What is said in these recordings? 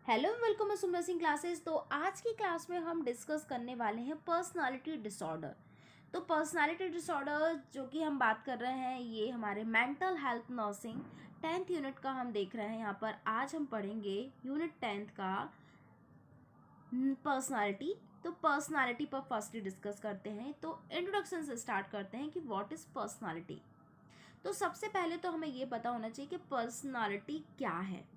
Hello welcome मैं Sumana Singh classes. तो आज की क्लास में हम डिस्कस करने वाले हैं पर्सनालिटी डिसऑर्डर। तो पर्सनालिटी डिसऑर्डर जो कि हम बात कर रहे हैं ये हमारे mental health nursing 10th unit का हम देख रहे हैं। यहाँ पर आज हम पढ़ेंगे यूनिट 10th का पर्सनालिटी। तो पर्सनालिटी पर फर्स्टली डिस्कस करते हैं। तो इंट्रोडक्शन से स्टार्ट करते हैं कि व्हाट इज़ पर्सनालिटी। तो सबसे पहले तो हमें ये पता होना चाहिए कि पर्सनालिटी क्या है।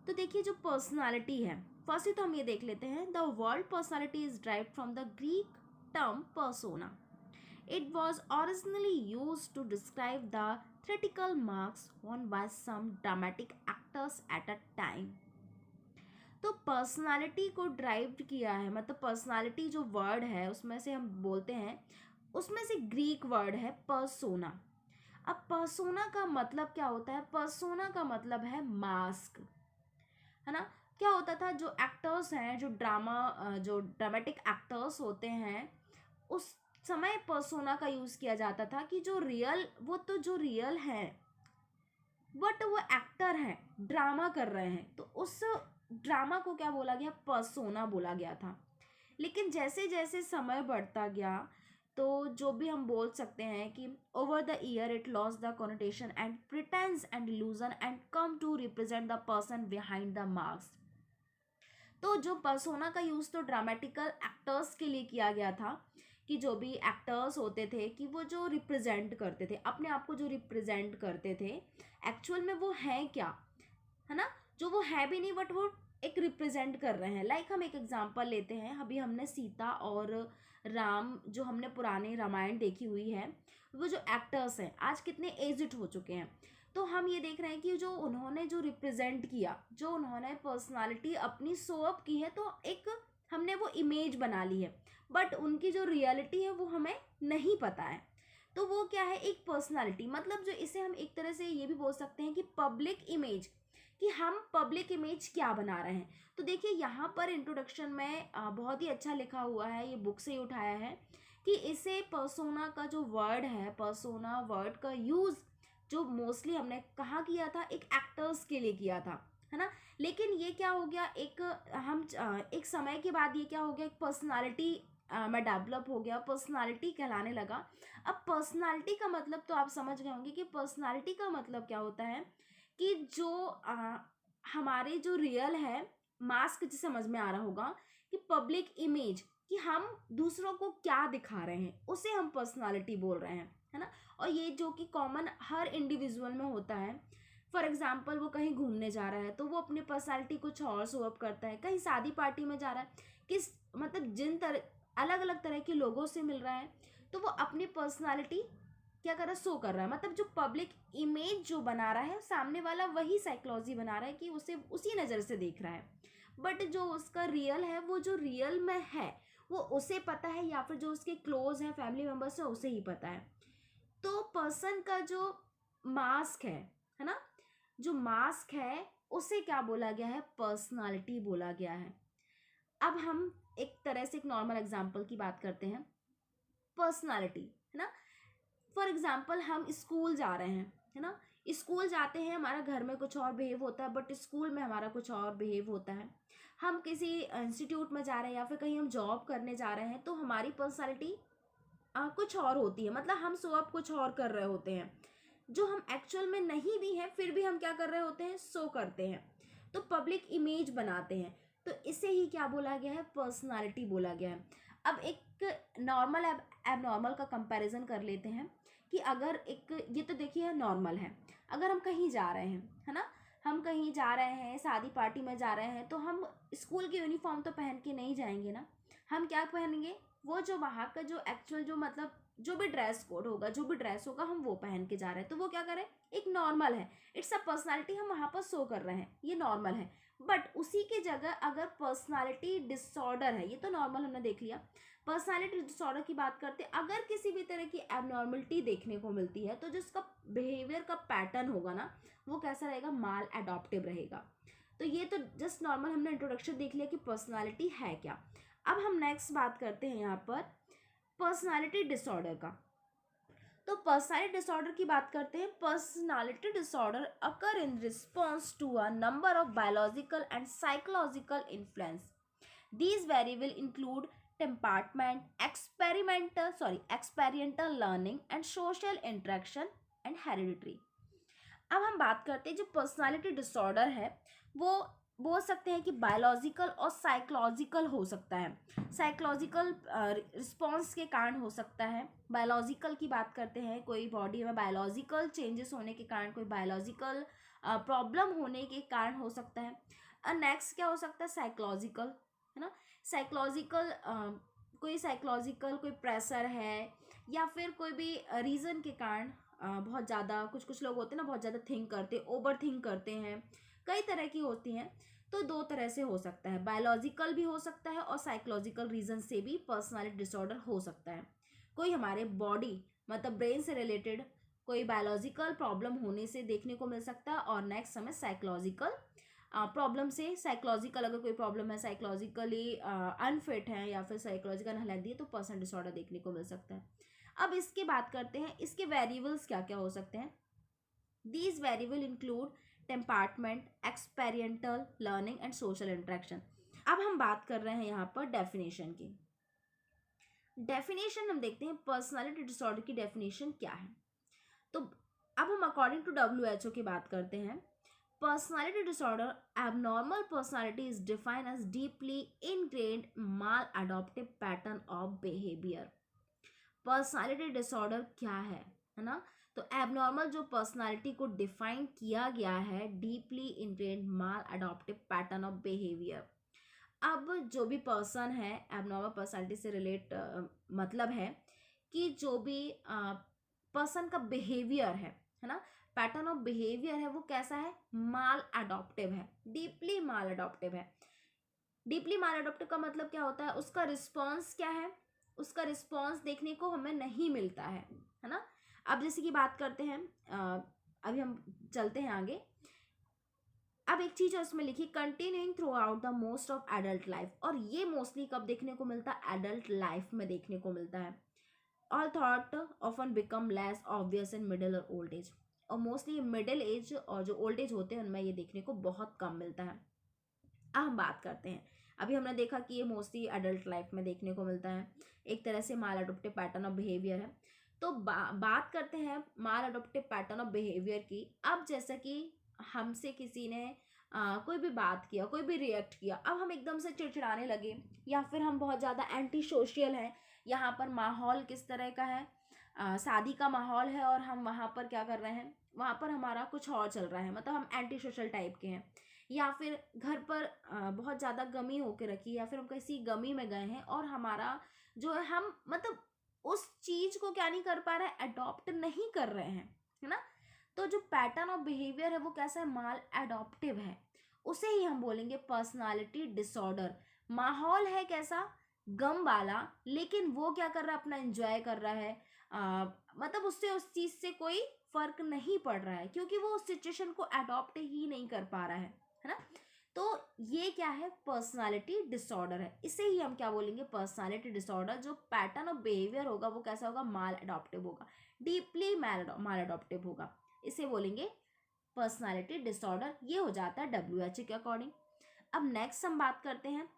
तो देखिए जो पर्सनालिटी है, फर्स्ट ही तो हम ये देख लेते हैं। The word personality is derived from the Greek term persona. It was originally used to describe the theatrical marks worn by some dramatic actors at a time. तो पर्सनालिटी को ड्राइव किया है, मतलब पर्सनालिटी जो वर्ड है उसमें से हम बोलते हैं, उसमें से ग्रीक वर्ड है पर्सोना। अब पर्सोना का मतलब क्या होता है? पर्सोना का मतलब है मास्क, है ना। क्या होता था, जो एक्टर्स हैं, जो ड्रामेटिक एक्टर्स होते हैं, उस समय पर्सोना का यूज़ किया जाता था कि जो रियल है बट वो एक्टर हैं, ड्रामा कर रहे हैं, तो उस ड्रामा को क्या बोला गया? पर्सोना बोला गया था। लेकिन जैसे जैसे समय बढ़ता गया तो जो भी हम बोल सकते हैं कि over the year it lost the connotation and pretence and illusion and come to represent the person behind the mask. तो जो पर्सोना का यूज़ तो ड्रामेटिकल एक्टर्स के लिए किया गया था कि जो भी एक्टर्स होते थे कि वो जो रिप्रेजेंट करते थे, अपने आप को जो रिप्रेजेंट करते थे, एक्चुअल में वो हैं क्या, है ना। जो वो है भी नहीं बट वो एक रिप्रेजेंट कर रहे हैं। लाइक हम एक एग्जांपल लेते हैं, अभी हमने सीता और राम जो हमने पुराने रामायण देखी हुई है, वो जो एक्टर्स हैं आज कितने एज्ड हो चुके हैं। तो हम ये देख रहे हैं कि जो उन्होंने जो रिप्रेजेंट किया, जो उन्होंने पर्सनालिटी अपनी शो अप की है, तो एक हमने वो इमेज बना ली है, बट उनकी जो रियलिटी है वो हमें नहीं पता है। तो वो क्या है? एक पर्सनालिटी, मतलब जो इसे हम एक तरह से ये भी बोल सकते हैं कि पब्लिक इमेज, कि हम पब्लिक इमेज क्या बना रहे हैं। तो देखिए यहाँ पर इंट्रोडक्शन में बहुत ही अच्छा लिखा हुआ है, ये बुक से ही उठाया है, कि इसे पर्सोना का जो वर्ड है, पर्सोना वर्ड का यूज़ जो मोस्टली हमने कहाँ किया था? एक एक्टर्स के लिए किया था, है ना। लेकिन ये क्या हो गया, एक समय के बाद ये क्या हो गया, एक पर्सनालिटी में डेवलप हो गया, पर्सनालिटी कहलाने लगा। अब पर्सनालिटी का मतलब तो आप समझ गए होंगे कि पर्सनालिटी का मतलब क्या होता है, कि जो हमारे जो रियल है, मास्क जिसे समझ में आ रहा होगा, कि पब्लिक इमेज, कि हम दूसरों को क्या दिखा रहे हैं, उसे हम पर्सनालिटी बोल रहे हैं, है ना। और ये जो कि कॉमन हर इंडिविजुअल में होता है। फॉर एग्जाम्पल वो कहीं घूमने जा रहा है तो वो अपनी पर्सनालिटी कुछ और शो अप करता है, कहीं शादी पार्टी में जा रहा है, किस मतलब जिन तरह अलग अलग तरह के लोगों से मिल रहा है, तो वो अपनी पर्सनालिटी क्या कर रहा है? शो कर रहा है। मतलब जो पब्लिक इमेज जो बना रहा है, सामने वाला वही साइकोलॉजी बना रहा है कि उसे उसी नज़र से देख रहा है, बट जो उसका रियल है, वो जो रियल में है वो उसे पता है, या फिर जो उसके क्लोज है, फैमिली मेम्बर्स है, उसे ही पता है। तो पर्सन का जो मास्क है ना, जो मास्क है उसे क्या बोला गया है? पर्सनालिटी बोला गया है। अब हम एक तरह से एक नॉर्मल एग्जांपल की बात करते हैं, पर्सनालिटी, है ना। फॉर एग्जाम्पल हम स्कूल जा रहे हैं, है ना। स्कूल जाते हैं, हमारा घर में कुछ और बिहेव होता है बट स्कूल में हमारा कुछ और बिहेव होता है। हम किसी इंस्टीट्यूट में जा रहे हैं या फिर कहीं हम जॉब करने जा रहे हैं, तो हमारी पर्सनालिटी कुछ और होती है, मतलब हम शो अप कुछ और कर रहे होते हैं, जो हम एक्चुअल में नहीं भी हैं, फिर भी हम क्या कर रहे होते हैं? शो करते हैं, तो पब्लिक इमेज बनाते हैं। तो इसे ही क्या बोला गया है? पर्सनालिटी बोला गया है। अब एक नॉर्मल एबनॉर्मल का कंपैरिजन कर लेते हैं, कि अगर एक ये तो देखिए नॉर्मल है, अगर हम कहीं जा रहे हैं, है ना, हम कहीं जा रहे हैं, शादी पार्टी में जा रहे हैं, तो हम स्कूल की यूनिफॉर्म तो पहन के नहीं जाएंगे ना। हम क्या पहनेंगे? वो जो वहाँ का जो एक्चुअल जो मतलब जो भी ड्रेस कोड होगा, जो भी ड्रेस होगा, हम वो पहन के जा रहे हैं, तो वो क्या करें? एक नॉर्मल है, इट्स अ पर्सनालिटी, हम वहाँ पर शो कर रहे हैं, ये नॉर्मल है। बट उसी की जगह अगर पर्सनालिटी डिसऑर्डर है, ये तो नॉर्मल हमने देख लिया, पर्सनालिटी डिसऑर्डर की बात करते हैं, अगर किसी भी तरह की एबनॉर्मलिटी देखने को मिलती है, तो जिसका बिहेवियर का पैटर्न होगा ना, वो कैसा रहेगा? माल एडॉप्टिव रहेगा। तो ये तो जस्ट नॉर्मल हमने इंट्रोडक्शन देख लिया कि पर्सनालिटी है क्या। अब हम नेक्स्ट बात करते हैं यहाँ पर पर्सनालिटी डिसऑर्डर का। तो पर्सनालिटी डिसऑर्डर की बात करते हैं। Personality disorder occur in response to a number of biological and psychological influence. These variables include temperament, experiential learning and social interaction and hereditary. अब हम बात करते हैं जो पर्सनालिटी डिसऑर्डर है वो बोल सकते हैं कि बायोलॉजिकल और साइकोलॉजिकल हो सकता है। साइकोलॉजिकल रिस्पॉन्स के कारण हो सकता है। बायोलॉजिकल की बात करते हैं, कोई बॉडी में बायोलॉजिकल चेंजेस होने के कारण, कोई बायोलॉजिकल प्रॉब्लम होने के कारण हो सकता है। नेक्स्ट क्या हो सकता है, साइकोलॉजिकल, है ना। साइकोलॉजिकल कोई प्रेशर है या फिर कोई भी रीज़न के कारण बहुत ज़्यादा कुछ लोग होते हैं ना, बहुत ज़्यादा थिंक करते, ओवर थिंक करते हैं, कई तरह की होती हैं। तो दो तरह से हो सकता है, बायोलॉजिकल भी हो सकता है और साइकोलॉजिकल रीज़न से भी पर्सनालिटी डिसऑर्डर हो सकता है। कोई हमारे बॉडी मतलब ब्रेन से रिलेटेड कोई बायोलॉजिकल प्रॉब्लम होने से देखने को मिल सकता है, और नेक्स्ट हमें साइकोलॉजिकल प्रॉब्लम से, साइकोलॉजिकल अगर कोई प्रॉब्लम है, साइकोलॉजिकली अनफिट है या फिर साइकोलॉजिकल अनहेल्दी है, तो पर्सनल डिसऑर्डर देखने को मिल सकता है। अब इसकी बात करते हैं, इसके वेरिएबल्स क्या क्या हो सकते हैं। These variable include temperament, experiential learning and social interaction. अब हम बात कर रहे हैं यहाँ पर डेफिनेशन की। डेफिनेशन हम देखते हैं पर्सनालिटी डिसऑर्डर की डेफिनेशन क्या है। तो अब हम अकॉर्डिंग टू WHO की बात करते हैं। Personality disorder, abnormal personality is defined as deeply ingrained maladaptive pattern of behavior. Personality disorder क्या है ना। तो abnormal जो personality को define किया गया है, deeply ingrained maladaptive pattern of behavior. अब जो भी पर्सन है, abnormal personality से रिलेट मतलब है कि जो भी पर्सन का बिहेवियर है ना, पैटर्न ऑफ बिहेवियर है, वो कैसा है, माल अडॉप्टिव है, डीपली माल अडॉप्टिव है। डीपली माल अडॉप्टिव का मतलब क्या होता है, उसका रिस्पॉन्स क्या है, उसका रिस्पॉन्स देखने को हमें नहीं मिलता है ना। अब जैसे कि बात करते हैं, अभी हम चलते हैं आगे। अब एक चीज उसमें लिखी, continuing through out the most of adult life, और ये मोस्टली कब देखने को मिलता है, एडल्ट लाइफ में देखने को मिलता है। All thought often become less obvious in middle और ओल्ड एज, और मोस्टली मिडिल एज और जो ओल्ड एज होते हैं उनमें ये देखने को बहुत कम मिलता है। अब हम बात करते हैं, अभी हमने देखा कि ये मोस्टली एडल्ट लाइफ में देखने को मिलता है, एक तरह से माल अडॉप्टिव पैटर्न ऑफ बिहेवियर है। तो बात करते हैं माल अडॉप्टिव पैटर्न ऑफ बिहेवियर की। अब जैसा कि हमसे किसी ने कोई भी बात किया, कोई भी रिएक्ट किया, अब हम एकदम से चिड़चिड़ाने लगे, या फिर हम बहुत ज़्यादा एंटी सोशल हैं। यहाँ पर माहौल किस तरह का है, शादी का माहौल है, और हम वहाँ पर क्या कर रहे हैं, वहाँ पर हमारा कुछ और चल रहा है, मतलब हम एंटी सोशल टाइप के हैं। या फिर घर पर बहुत ज़्यादा गमी होके रखी, या फिर हम किसी गमी में गए हैं और हमारा जो है, हम मतलब उस चीज़ को क्या नहीं कर पा रहे हैं, अडॉप्ट नहीं कर रहे हैं, है ना। तो जो पैटर्न ऑफ बिहेवियर है वो कैसा है, माल अडॉप्टिव है, उसे ही हम बोलेंगे पर्सनालिटी डिसऑर्डर। माहौल है कैसा, गम वाला, लेकिन वो क्या कर रहा है, अपना एंजॉय कर रहा है, मतलब उससे उस चीज़ से कोई फर्क नहीं पड़ रहा है, क्योंकि वो उस सिचुएशन को अडॉप्ट ही नहीं कर पा रहा है ना। तो ये क्या है, पर्सनालिटी डिसऑर्डर है। इसे ही हम क्या बोलेंगे, पर्सनालिटी डिसऑर्डर। जो पैटर्न ऑफ बिहेवियर होगा वो कैसा होगा, माल अडॉप्टिव होगा, डीपली माल अडॉप्टिव होगा, इसे बोलेंगे पर्सनालिटी डिसऑर्डर। ये हो जाता है WHO के अकॉर्डिंग। अब नेक्स्ट हम बात करते हैं,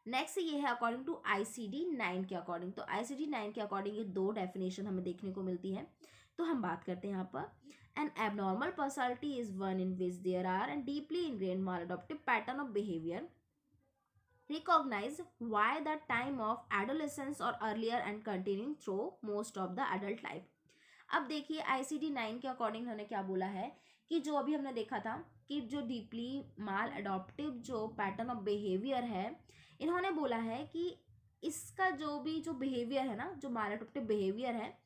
नेक्स्ट ये है अकॉर्डिंग टू ICD-9 के अकॉर्डिंग। तो ICD-9 के अकॉर्डिंग ये दो डेफिनेशन हमें देखने को मिलती है। तो हम बात करते हैं यहाँ पर, an abnormal personality is one in which there are and deeply ingrained maladaptive pattern of behaviour recognized by the time of adolescence or earlier and continuing through most of the adult life. अब देखिए ICD-9 के according उन्होंने क्या बोला है कि जो अभी हमने देखा था कि जो डीपली माल अडॉप्टिव जो पैटर्न ऑफ बिहेवियर है, इन्होंने बोला है कि इसका जो बिहेवियर है ना, जो माल अडॉप्टिव बिहेवियर है,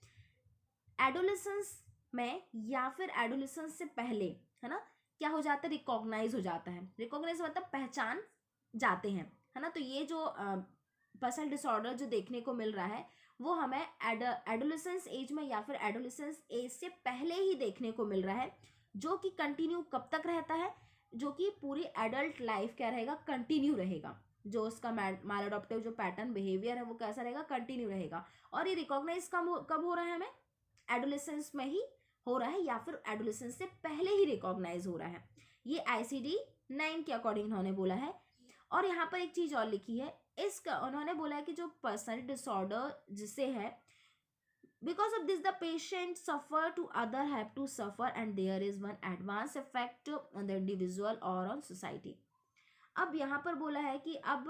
एडोलेसेंस में या फिर एडोलेसेंस से पहले, है ना, क्या हो जाता है, रिकॉग्नाइज हो जाता है। रिकॉग्नाइज मतलब पहचान जाते हैं, है ना। तो ये जो पर्सनल डिसऑर्डर जो देखने को मिल रहा है वो हमें एडोलेसेंस एज में या फिर एडोलेसेंस एज से पहले ही देखने को मिल रहा है, जो कि कंटिन्यू कब तक रहता है, जो कि पूरी एडल्ट लाइफ क्या रहेगा, कंटिन्यू रहेगा। जो उसका माल अडॉप्टिव जो पैटर्न बिहेवियर है वो कैसा रहेगा, कंटिन्यू रहेगा। और ये रिकॉग्नाइज कब हो रहा है हमें, एडोलेसेंस में ही हो रहा है या फिर एडोलेसेंस से पहले ही रिकॉग्नाइज हो रहा है, ये ICD-9 के अकॉर्डिंग उन्होंने बोला है। और यहाँ पर एक चीज और लिखी है, इसका उन्होंने बोला है कि जो पर्सनैलिटी डिसऑर्डर जिसे है, because of this the patient suffer to other have to suffer and there is one adverse effect on the individual or on society। अब यहाँ पर बोला है कि अब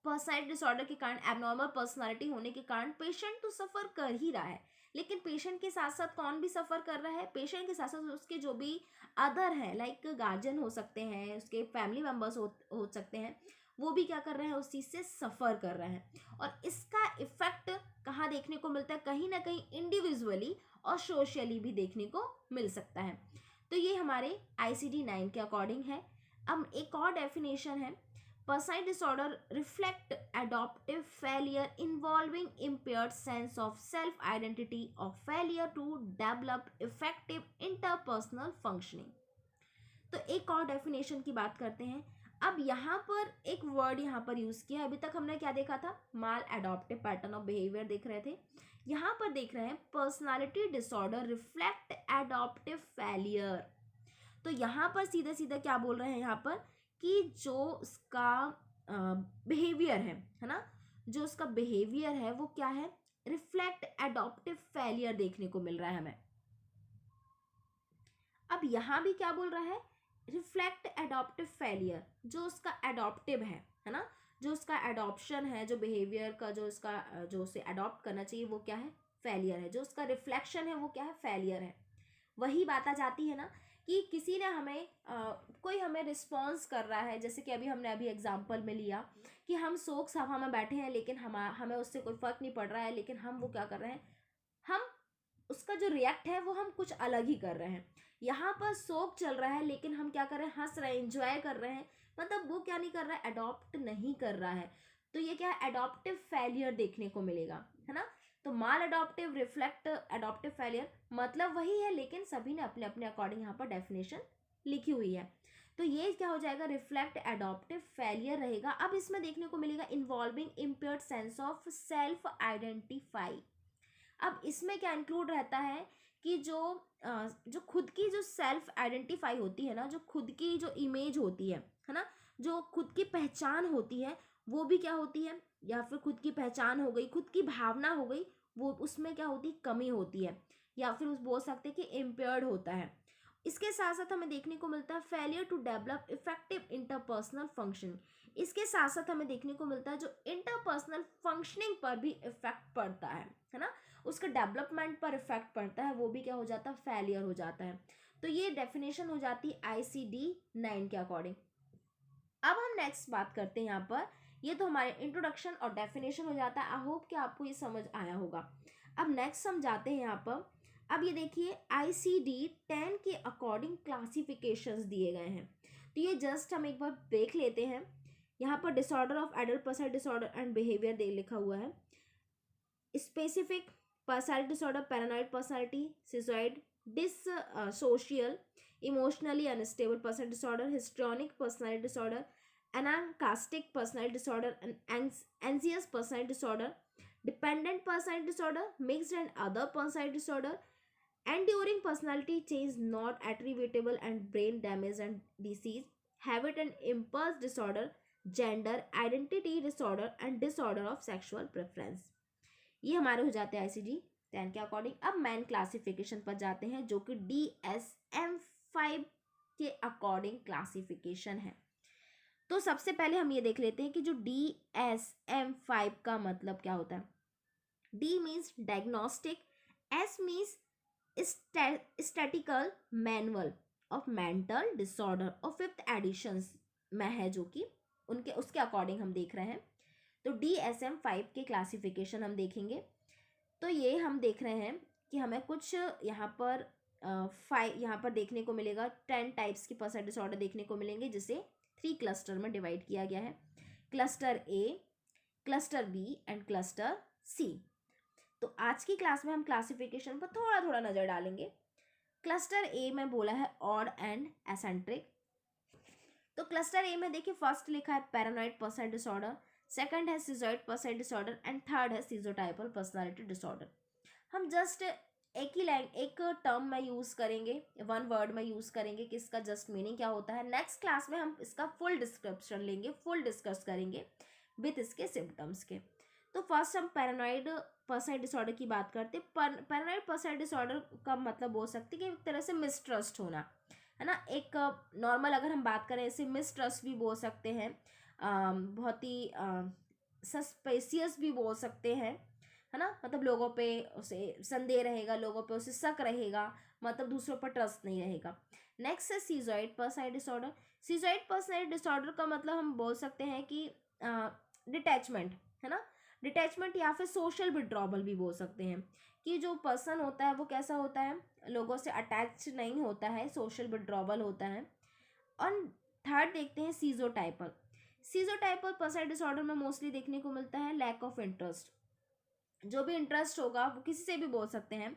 पर्सनैलिटी डिसऑर्डर के कारण, एबनॉर्मल पर्सनैलिटी होने के कारण पेशेंट तो सफ़र कर ही रहा है, लेकिन पेशेंट के साथ साथ कौन भी सफ़र कर रहा है, पेशेंट के साथ साथ उसके जो भी अदर हैं, लाइक गार्जियन हो सकते हैं, उसके फैमिली मेम्बर्स हो सकते हैं, वो भी क्या कर रहे हैं, उस चीज़ से सफ़र कर रहे हैं। और इसका इफेक्ट कहाँ देखने को मिलता है, कहीं ना कहीं इंडिविजुअली और सोशली भी देखने को मिल सकता है। तो ये हमारे ICD-9 के अकॉर्डिंग है। अब एक और डेफिनेशन है, personality disorder reflect adaptive failure involving impaired sense of self identity or failure to develop effective interpersonal functioning। तो एक और डेफिनेशन की बात करते हैं। अब यहाँ पर एक वर्ड यहाँ पर यूज किया, अभी तक हमने क्या देखा था, माल एडॉप्टिव पैटर्न ऑफ बिहेवियर देख रहे थे, यहाँ पर देख रहे हैं personality disorder reflect adaptive failure. तो यहाँ पर सीधा सीधा क्या बोल रहे हैं यहाँ पर कि जो उसका बिहेवियर है ना, जो उसका बिहेवियर है वो क्या है, रिफ्लेक्ट एडॉप्टिव फेलियर देखने को मिल रहा है हमें। अब यहाँ भी क्या बोल रहा है, रिफ्लेक्ट एडॉप्टिव फेलियर, जो उसका एडॉप्टिव है ना, जो उसका एडॉप्शन है, जो बिहेवियर का जो उसका जो उसे अडॉप्ट करना चाहिए वो क्या है, फेलियर है, जो उसका रिफ्लेक्शन है वो क्या है, फेलियर है। वही बात आ जाती है ना कि किसी ने हमें कोई हमें रिस्पॉन्स कर रहा है, जैसे कि हमने अभी एग्जांपल में लिया कि हम शोक सभा में बैठे हैं लेकिन हमें उससे कोई फर्क नहीं पड़ रहा है, लेकिन हम वो क्या कर रहे हैं, हम उसका जो रिएक्ट है वो हम कुछ अलग ही कर रहे हैं। यहाँ पर शोक चल रहा है लेकिन हम क्या कर रहे हैं, हंस रहे हैं, एंजॉय कर रहे हैं, मतलब वो क्या नहीं कर रहा है, अडॉप्ट नहीं कर रहा है। तो ये क्या है, अडॉप्टिव फेलियर देखने को मिलेगा, है ना। तो माल अडॉप्टिव रिफ्लेक्ट अडॉप्टिव फेलियर मतलब वही है, लेकिन सभी ने अपने अपने अकॉर्डिंग यहाँ पर डेफिनेशन लिखी हुई है। तो ये क्या हो जाएगा, रिफ्लेक्ट अडॉप्टिव फेलियर रहेगा। अब इसमें देखने को मिलेगा involving impaired sense of self identify. अब इसमें क्या इंक्लूड रहता है कि जो खुद की जो सेल्फ आइडेंटिफाई होती है ना, जो खुद की जो इमेज होती है ना, जो खुद की पहचान होती है वो भी क्या होती है, या फिर खुद की पहचान हो गई, खुद की भावना हो गई, वो उसमें क्या होती है, कमी होती है, या फिर उस बोल सकते हैं कि इम्पेयर्ड होता है। इसके साथ साथ हमें देखने को मिलता है failure to develop effective interpersonal function. इसके साथ साथ हमें देखने को मिलता है जो इंटरपर्सनल फंक्शनिंग पर भी इफेक्ट पड़ता है ना, उसका डेवलपमेंट पर इफेक्ट पड़ता है, वो भी क्या हो जाता है, फेलियर हो जाता है। तो ये डेफिनेशन हो जाती है ICD-9 के अकॉर्डिंग। अब हम नेक्स्ट बात करते हैं यहाँ पर, ये तो हमारे इंट्रोडक्शन और डेफिनेशन हो जाता है। आई होप कि आपको ये समझ आया होगा। अब नेक्स्ट हम जाते हैं यहाँ पर। अब ये देखिए ICD-10 के अकॉर्डिंग क्लासिफिकेशंस दिए गए हैं, तो ये जस्ट हम एक बार देख लेते हैं। यहाँ पर disorder of adult personality disorder and behaviour दे लिखा हुआ है। Specific personality disorder, paranoid personality, schizoid, dissocial, emotionally unstable personality disorder, histrionic personality disorder, anarchistic personality disorder, and anxious personality disorder, dependent personality disorder, mixed and other personality disorder, enduring personality change not attributable and brain damage and disease, habit and impulse disorder, gender identity disorder and disorder of sexual preference। ये हमारे हो जाते हैं ICD-10 के according. अब man classification पर जाते हैं जो कि DSM-5 के अकॉर्डिंग क्लासिफिकेशन है। तो सबसे पहले हम ये देख लेते हैं कि जो DSM-5 का मतलब क्या होता है। D means diagnostic, S means statistical manual of mental disorder और 5th एडिशन में है, जो कि उसके अकॉर्डिंग हम देख रहे हैं। तो DSM-5 के क्लासिफिकेशन हम देखेंगे तो ये हम देख रहे हैं कि हमें कुछ यहाँ पर देखने को मिलेगा 10 टाइप्स की पर्सनैलिटी डिसऑर्डर देखने को मिलेंगे, जिसे 3 क्लस्टर में डिवाइड किया गया है, cluster A, cluster B and cluster C। तो आज की क्लास में हम क्लासिफिकेशन पर थोड़ा थोड़ा नज़र डालेंगे। क्लस्टर A में बोला है ऑड एंड एसेंट्रिक। तो क्लस्टर A में देखिए फर्स्ट लिखा है पैरानॉइड पर्सनैलिटी डिसऑर्डर, सेकंड है सिजॉइड पर्सनैलिटी डिसऑर्डर एंड थर्ड है सिजोटाइपल पर्सनैलिटी डिसऑर्डर। हम जस्ट एक टर्म में यूज़ करेंगे, वन वर्ड में यूज़ करेंगे कि इसका जस्ट मीनिंग क्या होता है। नेक्स्ट क्लास में हम इसका फुल डिस्क्रिप्शन लेंगे, फुल डिस्कस करेंगे विथ इसके सिम्टम्स के। तो फर्स्ट हम पैरानॉइड पर्सनैलिटी डिसऑर्डर की बात करते हैं। पैरानॉइड पर्सनैलिटी डिसऑर्डर का मतलब हो सकती है कि एक तरह से मिसट्रस्ट होना, है ना। एक नॉर्मल अगर हम बात करें इसे मिसट्रस्ट भी बोल सकते हैं, बहुत ही सस्पेसियस भी बोल सकते हैं, है ना। मतलब लोगों पे उसे संदेह रहेगा, लोगों पे उसे शक रहेगा, मतलब दूसरों पर ट्रस्ट नहीं रहेगा। नेक्स्ट है सीजॉइड पर्सनैलिटी डिसऑर्डर। सीजॉइड पर्सनैलिटी डिसऑर्डर का मतलब हम बोल सकते हैं कि डिटैचमेंट, है ना। डिटैचमेंट या फिर सोशल विड्रॉवल भी बोल सकते हैं कि जो पर्सन होता है वो कैसा होता है, लोगों से अटैच नहीं होता है, सोशल विड्रॉवल होता है। और थर्ड देखते हैं सीजोटाइपल। सीजोटाइपल पर्सनैलिटी डिसऑर्डर में मोस्टली देखने को मिलता है लैक ऑफ इंटरेस्ट। जो भी इंटरेस्ट होगा वो किसी से भी बोल सकते हैं,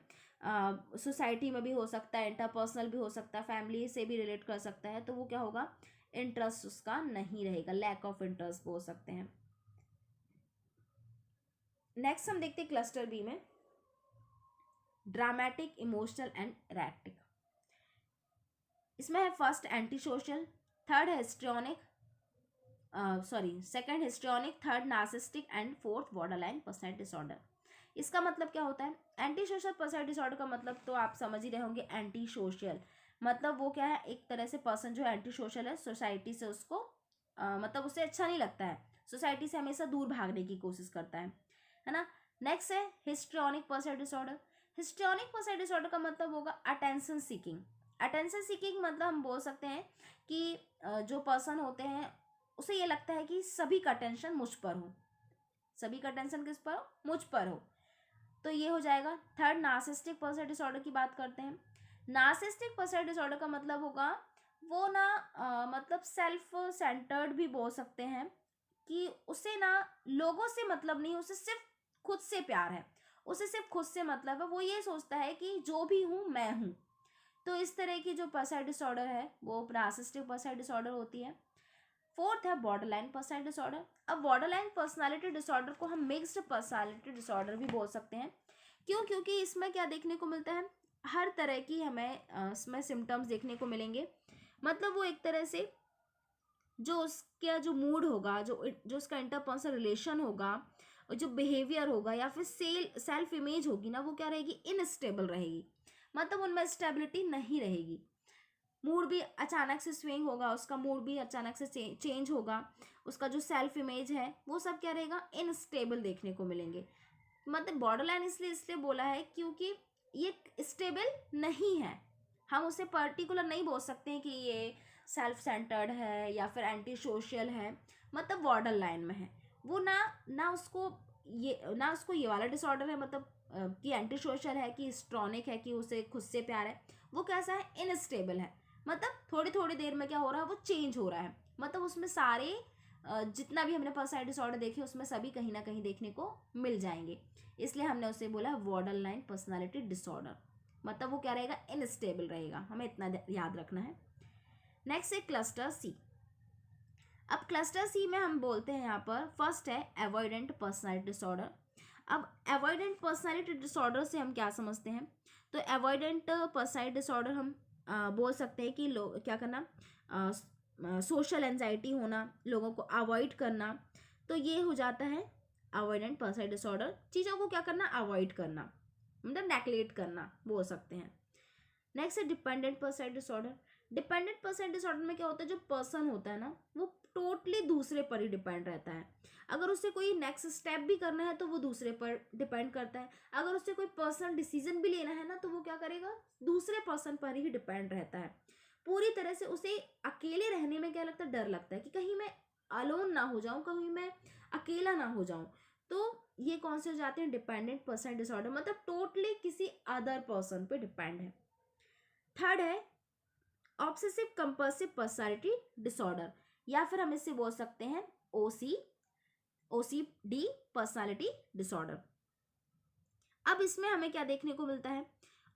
सोसाइटी में भी हो सकता है, इंटरपर्सनल भी हो सकता है, फैमिली से भी रिलेट कर सकता है, तो वो क्या होगा, इंटरेस्ट उसका नहीं रहेगा, लैक ऑफ इंटरेस्ट बोल सकते हैं। नेक्स्ट हम देखते हैं क्लस्टर बी में ड्रामेटिक, इमोशनल एंड इरेक्टिक। इसमें है फर्स्ट एंटी सोशल, थर्ड है histrionic, second histrionic, third narcissistic and fourth borderline personality disorder. इसका मतलब क्या होता है, एंटी सोशल पर्सनैलिटी डिसऑर्डर का मतलब तो आप समझ ही रहे होंगे। एंटी सोशल मतलब वो क्या है, एक तरह से पर्सन जो एंटी सोशल है, सोसाइटी से उसको मतलब उसे अच्छा नहीं लगता है, सोसाइटी से हमेशा दूर भागने की कोशिश करता है ना। नेक्स्ट है histrionic personality disorder. Histrionic personality disorder का मतलब होगा अटेंशन सीकिंग। अटेंशन सीकिंग मतलब हम बोल सकते हैं कि जो पर्सन होते हैं उसे ये लगता है कि सभी का अटेंशन मुझ पर हो, सभी का अटेंशन किस पर हो, मुझ पर हो, तो ये हो जाएगा। थर्ड नार्सिसिस्टिक पर्सनैलिटी डिसऑर्डर की बात करते हैं। नार्सिसिस्टिक पर्सनैलिटी डिसऑर्डर का मतलब होगा वो ना मतलब सेल्फ सेंटर्ड भी बोल सकते हैं कि उसे ना लोगों से मतलब नहीं, उसे सिर्फ खुद से प्यार है, उसे सिर्फ खुद से मतलब है, वो ये सोचता है कि जो भी हूँ मैं हूँ। तो इस तरह की जो पर्सनैलिटी डिसऑर्डर है वो नार्सिसिस्टिक पर्सनैलिटी डिसऑर्डर होती है। फोर्थ है बॉर्डरलाइन पर्सनैलिटी डिसऑर्डर। अब बॉर्डरलाइन पर्सनैलिटी डिसऑर्डर को हम मिक्स्ड पर्सनैलिटी डिसऑर्डर भी बोल सकते हैं। क्यों? क्योंकि इसमें क्या देखने को मिलता है, हर तरह की हमें इसमें सिम्टम्स देखने को मिलेंगे। मतलब वो एक तरह से जो उसका जो मूड होगा, जो उसका इंटरपर्सनल रिलेशन होगा, जो बिहेवियर होगा या फिर सेल्फ इमेज होगी ना, वो क्या रहेगी, इनस्टेबल रहेगी। मतलब उनमें स्टेबिलिटी नहीं रहेगी। मूड भी अचानक से स्विंग होगा, उसका मूड भी अचानक से चेंज होगा, उसका जो सेल्फ इमेज है वो सब क्या रहेगा, इनस्टेबल देखने को मिलेंगे। मतलब बॉर्डरलाइन इसलिए बोला है क्योंकि ये स्टेबल नहीं है, हम उसे पर्टिकुलर नहीं बोल सकते हैं कि ये सेल्फ सेंटर्ड है या फिर एंटी सोशल है, मतलब बॉर्डर लाइन में है वो। ना उसको ये वाला डिसऑर्डर है, मतलब कि एंटी सोशल है, कि स्ट्रॉनिक है, कि उसे खुद से प्यार है। वो कैसा है, इनस्टेबल है, मतलब थोड़ी थोड़ी देर में क्या हो रहा है, वो चेंज हो रहा है। मतलब उसमें सारे जितना भी हमने पर्सनैलिटी डिसऑर्डर देखे उसमें सभी कहीं ना कहीं देखने को मिल जाएंगे, इसलिए हमने उसे बोला बॉर्डर लाइन पर्सनैलिटी डिसऑर्डर। मतलब वो क्या रहेगा, इनस्टेबल रहेगा, हमें इतना याद रखना है। नेक्स्ट है क्लस्टर सी। अब क्लस्टर सी में हम बोलते हैं यहाँ पर फर्स्ट है अवॉइडेंट पर्सनैलिटी डिसऑर्डर। अब अवॉइडेंट पर्सनैलिटी डिसऑर्डर से हम क्या समझते हैं, तो अवॉइडेंट पर्सनैलिटी डिसऑर्डर हम बोल सकते हैं कि क्या करना, सोशल एंजाइटी होना, लोगों को अवॉइड करना, तो ये हो जाता है अवॉइडेंट पर्सनैलिटी डिसऑर्डर। चीज़ों को क्या करना, अवॉइड करना, मतलब नेग्लेक्ट करना बोल सकते हैं। नेक्स्ट है dependent personality disorder. Dependent personality disorder में क्या होता है, जो पर्सन होता है ना वो टोटली दूसरे पर ही डिपेंड रहता है। अगर उसे कोई नेक्स्ट स्टेप भी करना है तो वो दूसरे पर डिपेंड करता है। अगर उसे कोई पर्सनल डिसीजन भी लेना है ना तो वो क्या करेगा, दूसरे पर्सन पर ही डिपेंड रहता है पूरी तरह से। उसे अकेले रहने में क्या लगता है, डर लगता है कि कहीं मैं अलोन ना हो जाऊं, कहीं मैं अकेला ना हो जाऊं। तो ये कौन से हो जाते हैं, डिपेंडेंट पर्सनैलिटी डिसऑर्डर, मतलब टोटली किसी अदर पर्सन पे डिपेंड है। थर्ड है ऑब्सेसिव कंपल्सिव पर्सनैलिटी डिसऑर्डर, या फिर हम इसे बोल सकते हैं OCD पर्सनैलिटी डिसऑर्डर। अब इसमें हमें क्या देखने को मिलता है,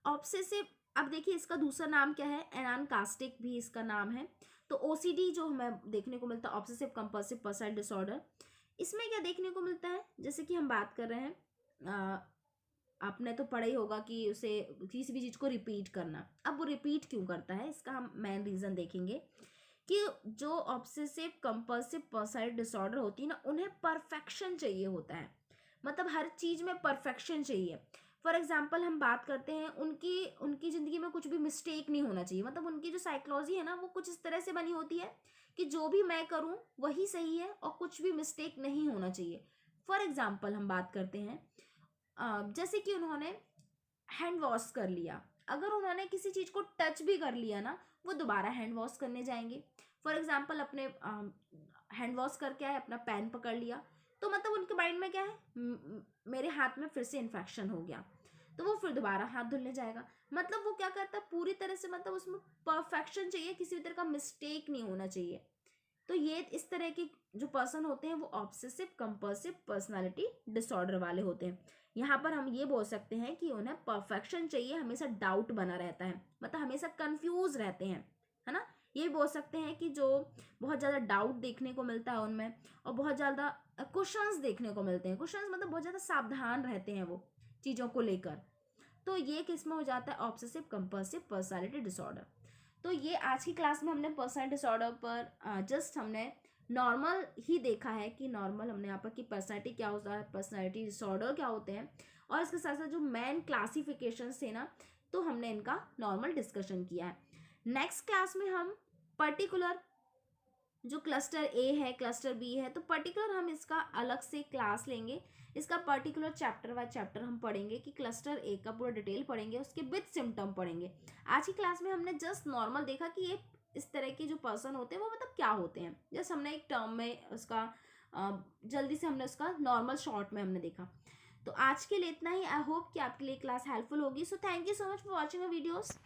ऑब्सेसिव। अब देखिए इसका दूसरा नाम क्या है, एनानकास्टिक भी इसका नाम है। तो OCD जो हमें देखने को मिलता है, ऑब्सेसिव कंपल्सिव पर्सनैलिटी डिसऑर्डर, इसमें क्या देखने को मिलता है, जैसे कि हम बात कर रहे हैं आपने तो पढ़ा ही होगा कि उसे किसी भी चीज़ को रिपीट करना। अब वो रिपीट क्यों करता है, इसका हम मेन रीज़न देखेंगे कि जो ऑब्सेसिव कंपल्सिव पर्सनैलिटी डिसऑर्डर होती है ना, उन्हें परफेक्शन चाहिए होता है। मतलब हर चीज़ में परफेक्शन चाहिए। फॉर एग्जाम्पल हम बात करते हैं, उनकी उनकी ज़िंदगी में कुछ भी मिस्टेक नहीं होना चाहिए। मतलब उनकी जो साइकोलॉजी है ना, वो कुछ इस तरह से बनी होती है कि जो भी मैं करूँ वही सही है और कुछ भी मिस्टेक नहीं होना चाहिए। फॉर एग्जाम्पल हम बात करते हैं, जैसे कि उन्होंने हैंड वॉश कर लिया, अगर उन्होंने किसी चीज़ को टच भी कर लिया ना, वो दोबारा हैंड वॉश करने जाएंगे। फॉर एग्जाम्पल अपने हैंड वॉश करके आए, अपना पेन पकड़ लिया, तो मतलब उनके माइंड में क्या है, मेरे हाथ में फिर से इन्फेक्शन हो गया, तो वो फिर दोबारा हाथ धुलने जाएगा। मतलब वो क्या करता है पूरी तरह से, मतलब उसमें परफेक्शन चाहिए, किसी भी तरह का मिस्टेक नहीं होना चाहिए। तो ये इस तरह के जो पर्सन होते हैं वो ऑब्सेसिव कंपल्सिव पर्सनालिटी डिसऑर्डर वाले होते हैं। यहाँ पर हम ये बोल सकते हैं कि उन्हें परफेक्शन चाहिए, हमेशा डाउट बना रहता है, मतलब हमेशा कंफ्यूज रहते हैं, है ना। ये बोल सकते हैं कि जो बहुत ज़्यादा डाउट देखने को मिलता है उनमें, और बहुत ज़्यादा क्वेश्चंस देखने को मिलते हैं। क्वेश्चंस मतलब बहुत ज़्यादा सावधान रहते हैं वो चीज़ों को लेकर। तो ये किस में हो जाता है, ऑब्सेसिव कंपल्सिव पर्सनालिटी डिसऑर्डर। तो ये आज की क्लास में हमने पर्सनालिटी डिसऑर्डर पर जस्ट हमने नॉर्मल ही देखा है कि नॉर्मल हमने यहाँ पर कि पर्सनालिटी क्या होता है, पर्सनालिटी डिसऑर्डर क्या होते हैं, और इसके साथ साथ जो मेन क्लासिफिकेशन थे ना, तो हमने इनका नॉर्मल डिस्कशन किया है। नेक्स्ट क्लास में हम पर्टिकुलर जो क्लस्टर ए है, क्लस्टर बी है, तो पर्टिकुलर हम इसका अलग से क्लास लेंगे। इसका पर्टिकुलर चैप्टर बाय चैप्टर हम पढ़ेंगे कि क्लस्टर ए का पूरा डिटेल पढ़ेंगे, उसके विद सिम्टम पढ़ेंगे। आज की क्लास में हमने जस्ट नॉर्मल देखा कि ये इस तरह के जो पर्सन होते हैं वो मतलब क्या होते हैं, जस्ट हमने एक टर्म में उसका जल्दी से हमने उसका नॉर्मल शॉर्ट में हमने देखा। तो आज के लिए इतना ही। आई होप कि आपके लिए क्लास हेल्पफुल होगी। So thank you so much for watching my videos.